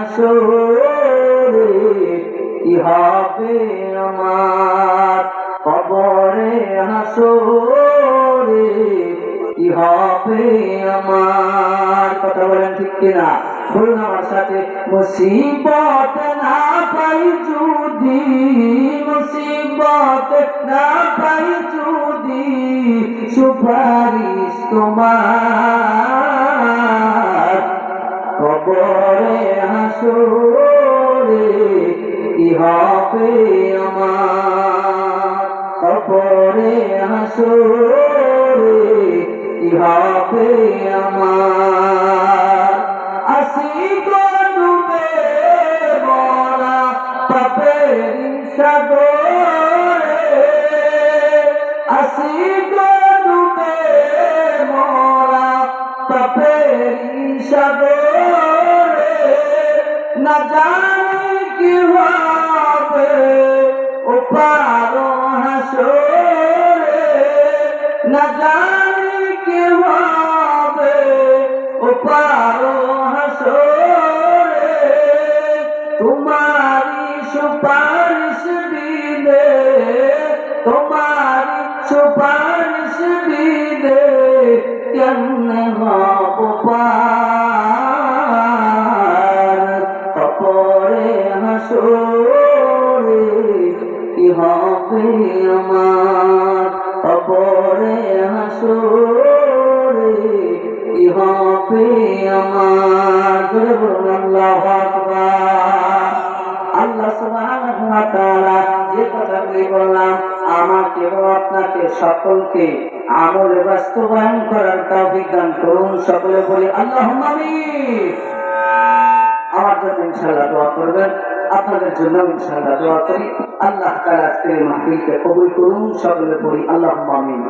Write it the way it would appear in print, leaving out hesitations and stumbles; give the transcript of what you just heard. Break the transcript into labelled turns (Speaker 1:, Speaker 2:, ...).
Speaker 1: হাসরে কি হবে আমার, কবরে হাসরে কি হবে আমার। কথা বলেন ঠিক কিনা? বলুন আমার সাথে। মুসিবত না পাই যদি, মুসিবত না পাই যদি, সুপারিশ তোমার, কবরে হাসরে কি হবে আমার, কবরে হাসরে কি হবে আমার। আসি গো ডুবে মরা পাপের সাগরে, আসি গো ডুবে মরা পাপের সাগরে, না জানি কি হবে ও পার হাসরে, না জানি কি হবে ও পার হাসরে। তোমারি সুপারিশ বিনে, তোমারি সুপারিশ বিনে কেমনে হব পার, কবরে হাসরে কি হবে আমার, কবরে হাসরে কি হবে আমার। আল্লাহু আকবার। আল্লাহ সুবহানাহু ওয়া তাআলা যে কথাগুলি বললাম আমাকে এবং আপনাকে সকলকে আমলে বাস্তবায়ন করার তৌফিক দান করুন। সকলে বলি আল্লাহুম্মা আমিন। আমার জন্য ইনশাআল্লাহ দোয়া করবেন, আপনাদের জন্য ইনশাআল্লাহ দোয়া করি। আল্লাহ তাআলা আজকের মাহফিলকে কবুল করুন। সকলে বলি আল্লাহুম্মা আমিন।